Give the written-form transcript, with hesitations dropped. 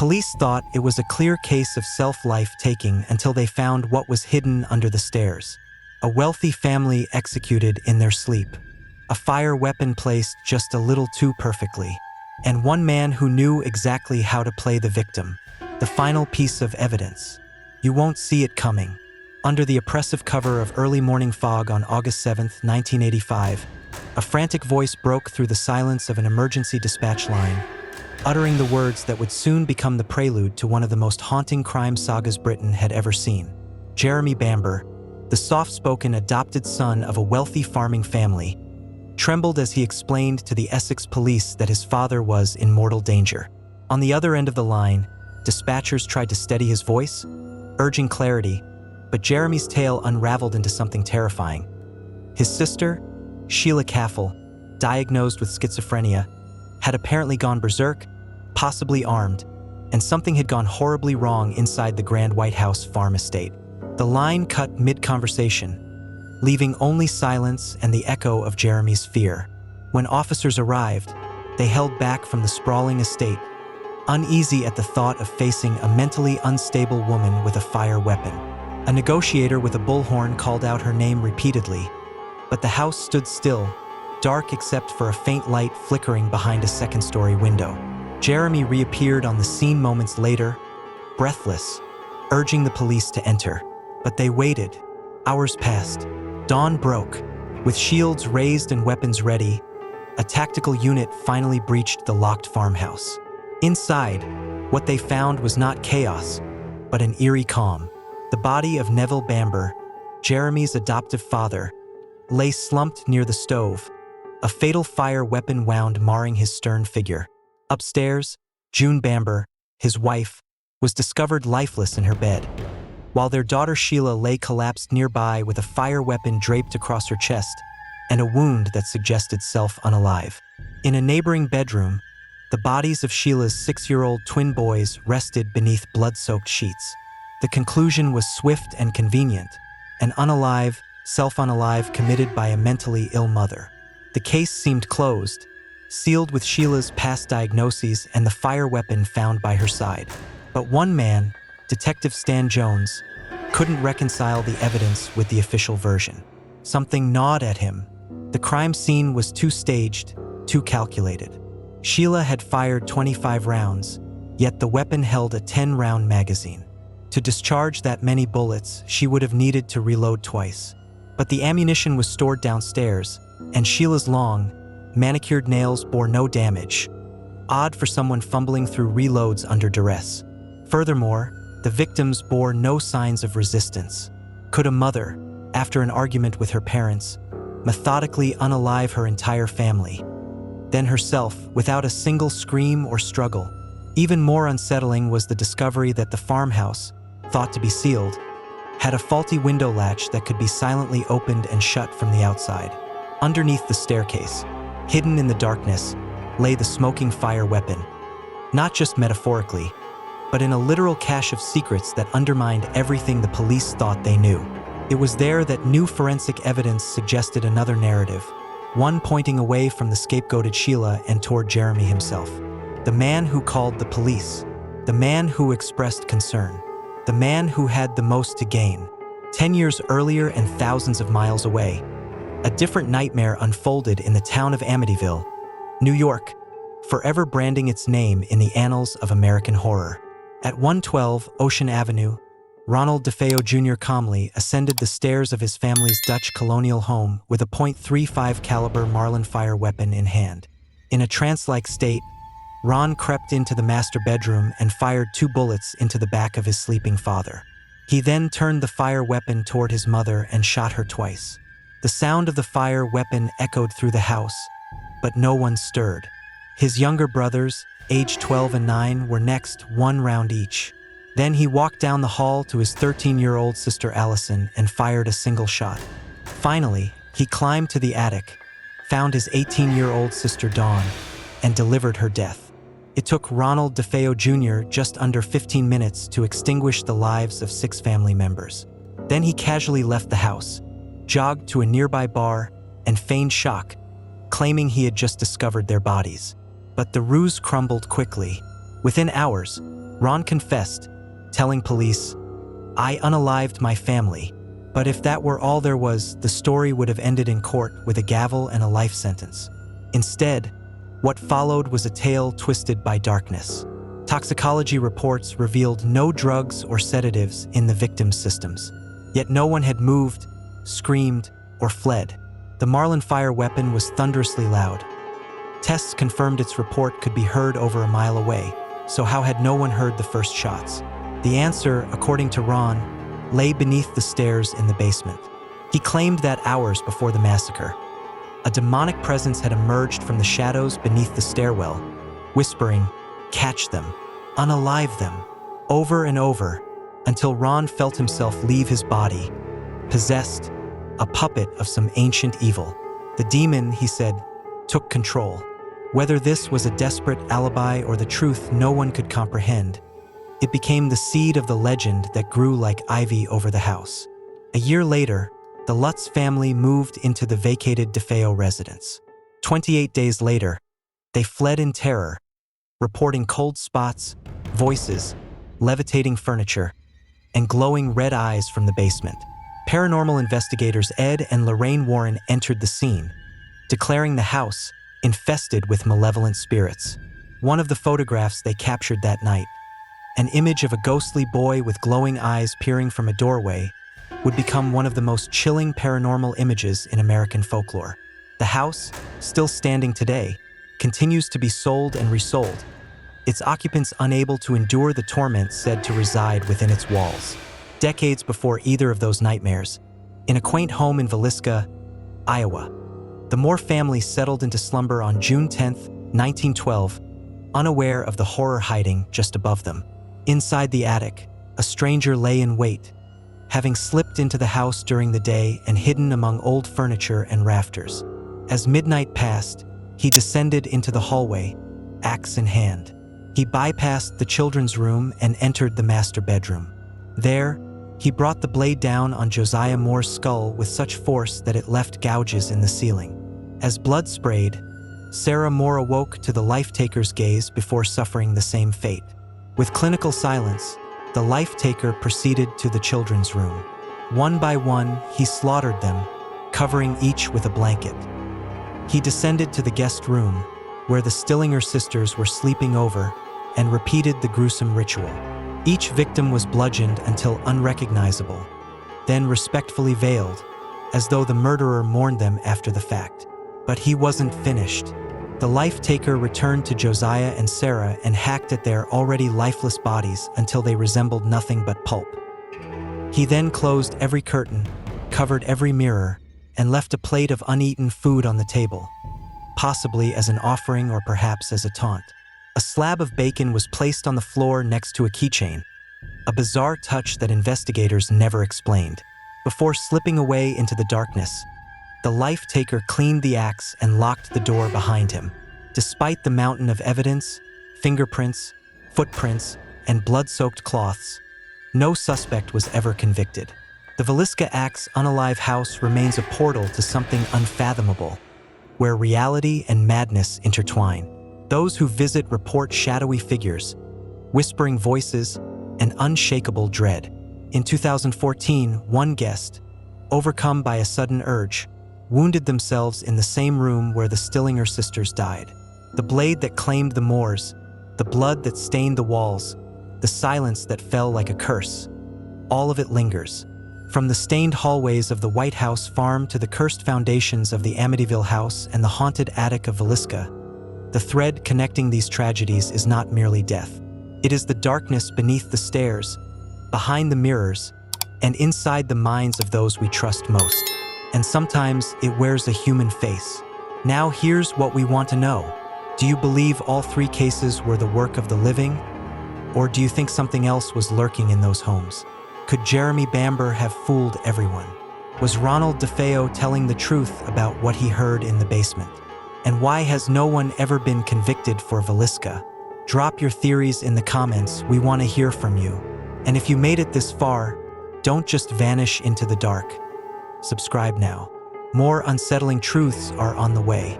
Police thought it was a clear case of self-life taking until they found what was hidden under the stairs. A wealthy family executed in their sleep. A fire weapon placed just a little too perfectly. And one man who knew exactly how to play the victim. The final piece of evidence. You won't see it coming. Under the oppressive cover of early morning fog on August 7, 1985, a frantic voice broke through the silence of an emergency dispatch line, uttering the words that would soon become the prelude to one of the most haunting crime sagas Britain had ever seen. Jeremy Bamber, the soft-spoken adopted son of a wealthy farming family, trembled as he explained to the Essex police that his father was in mortal danger. On the other end of the line, dispatchers tried to steady his voice, urging clarity, but Jeremy's tale unraveled into something terrifying. His sister, Sheila Caffel, diagnosed with schizophrenia, had apparently gone berserk, possibly armed, and something had gone horribly wrong inside the Grand White House farm estate. The line cut mid-conversation, leaving only silence and the echo of Jeremy's fear. When officers arrived, they held back from the sprawling estate, uneasy at the thought of facing a mentally unstable woman with a fire weapon. A negotiator with a bullhorn called out her name repeatedly, but the house stood still, dark except for a faint light flickering behind a second-story window. Jeremy reappeared on the scene moments later, breathless, urging the police to enter. But they waited. Hours passed. Dawn broke. With shields raised and weapons ready, a tactical unit finally breached the locked farmhouse. Inside, what they found was not chaos, but an eerie calm. The body of Neville Bamber, Jeremy's adoptive father, lay slumped near the stove, a fatal fire weapon wound marring his stern figure. Upstairs, June Bamber, his wife, was discovered lifeless in her bed, while their daughter Sheila lay collapsed nearby with a fire weapon draped across her chest and a wound that suggested self-unalive. In a neighboring bedroom, the bodies of Sheila's 6-year-old twin boys rested beneath blood-soaked sheets. The conclusion was swift and convenient, an unalive, self-unalive committed by a mentally ill mother. The case seemed closed, sealed with Sheila's past diagnoses and the fire weapon found by her side. But one man, Detective Stan Jones, couldn't reconcile the evidence with the official version. Something gnawed at him. The crime scene was too staged, too calculated. Sheila had fired 25 rounds, yet the weapon held a 10-round magazine. To discharge that many bullets, she would have needed to reload twice. But the ammunition was stored downstairs, and Sheila's long, manicured nails bore no damage. Odd for someone fumbling through reloads under duress. Furthermore, the victims bore no signs of resistance. Could a mother, after an argument with her parents, methodically unalive her entire family, then herself without a single scream or struggle? Even more unsettling was the discovery that the farmhouse, thought to be sealed, had a faulty window latch that could be silently opened and shut from the outside. Underneath the staircase, hidden in the darkness, lay the smoking fire weapon. Not just metaphorically, but in a literal cache of secrets that undermined everything the police thought they knew. It was there that new forensic evidence suggested another narrative, one pointing away from the scapegoated Sheila and toward Jeremy himself. The man who called the police, the man who expressed concern, the man who had the most to gain. 10 years earlier and thousands of miles away, a different nightmare unfolded in the town of Amityville, New York, forever branding its name in the annals of American horror. At 112 Ocean Avenue, Ronald DeFeo Jr. calmly ascended the stairs of his family's Dutch colonial home with a .35 caliber Marlin fire weapon in hand. In a trance-like state, Ron crept into the master bedroom and fired 2 bullets into the back of his sleeping father. He then turned the fire weapon toward his mother and shot her twice. The sound of the fire weapon echoed through the house, but no one stirred. His younger brothers, aged 12 and 9, were next, 1 round each. Then he walked down the hall to his 13-year-old sister Allison and fired a single shot. Finally, he climbed to the attic, found his 18-year-old sister Dawn, and delivered her death. It took Ronald DeFeo Jr. just under 15 minutes to extinguish the lives of 6 family members. Then he casually left the house, jogged to a nearby bar, and feigned shock, claiming he had just discovered their bodies. But the ruse crumbled quickly. Within hours, Ron confessed, telling police, "I unalived my family." But if that were all there was, the story would have ended in court with a gavel and a life sentence. Instead, what followed was a tale twisted by darkness. Toxicology reports revealed no drugs or sedatives in the victims' systems. Yet no one had moved, screamed, or fled. The Marlin fire weapon was thunderously loud. Tests confirmed its report could be heard over a mile away, so how had no one heard the first shots? The answer, according to Ron, lay beneath the stairs in the basement. He claimed that hours before the massacre, a demonic presence had emerged from the shadows beneath the stairwell, whispering, "Catch them, unalive them," over and over, until Ron felt himself leave his body, possessed, a puppet of some ancient evil. The demon, he said, took control. Whether this was a desperate alibi or the truth no one could comprehend, it became the seed of the legend that grew like ivy over the house. A year later, the Lutz family moved into the vacated DeFeo residence. 28 days later, they fled in terror, reporting cold spots, voices, levitating furniture, and glowing red eyes from the basement. Paranormal investigators Ed and Lorraine Warren entered the scene, declaring the house infested with malevolent spirits. One of the photographs they captured that night, an image of a ghostly boy with glowing eyes peering from a doorway, would become one of the most chilling paranormal images in American folklore. The house, still standing today, continues to be sold and resold, its occupants unable to endure the torment said to reside within its walls. Decades before either of those nightmares, in a quaint home in Villisca, Iowa, the Moore family settled into slumber on June 10, 1912, unaware of the horror hiding just above them. Inside the attic, a stranger lay in wait, having slipped into the house during the day and hidden among old furniture and rafters. As midnight passed, he descended into the hallway, axe in hand. He bypassed the children's room and entered the master bedroom. There, he brought the blade down on Josiah Moore's skull with such force that it left gouges in the ceiling. As blood sprayed, Sarah Moore awoke to the life-taker's gaze before suffering the same fate. With clinical silence, the life-taker proceeded to the children's room. One by one, he slaughtered them, covering each with a blanket. He descended to the guest room, where the Stillinger sisters were sleeping over, and repeated the gruesome ritual. Each victim was bludgeoned until unrecognizable, then respectfully veiled, as though the murderer mourned them after the fact. But he wasn't finished. The life-taker returned to Josiah and Sarah and hacked at their already lifeless bodies until they resembled nothing but pulp. He then closed every curtain, covered every mirror, and left a plate of uneaten food on the table, possibly as an offering or perhaps as a taunt. A slab of bacon was placed on the floor next to a keychain, a bizarre touch that investigators never explained. Before slipping away into the darkness, the life-taker cleaned the axe and locked the door behind him. Despite the mountain of evidence, fingerprints, footprints, and blood-soaked cloths, no suspect was ever convicted. The Villisca Axe unalive house remains a portal to something unfathomable, where reality and madness intertwine. Those who visit report shadowy figures, whispering voices, and unshakable dread. In 2014, one guest, overcome by a sudden urge, wounded themselves in the same room where the Stillinger sisters died. The blade that claimed the Moores, the blood that stained the walls, the silence that fell like a curse. All of it lingers. From the stained hallways of the White House farm to the cursed foundations of the Amityville house and the haunted attic of Villisca, the thread connecting these tragedies is not merely death. It is the darkness beneath the stairs, behind the mirrors, and inside the minds of those we trust most. And sometimes it wears a human face. Now here's what we want to know. Do you believe all three cases were the work of the living? Or do you think something else was lurking in those homes? Could Jeremy Bamber have fooled everyone? Was Ronald DeFeo telling the truth about what he heard in the basement? And why has no one ever been convicted for Villisca? Drop your theories in the comments, we want to hear from you. And if you made it this far, don't just vanish into the dark. Subscribe now. More unsettling truths are on the way.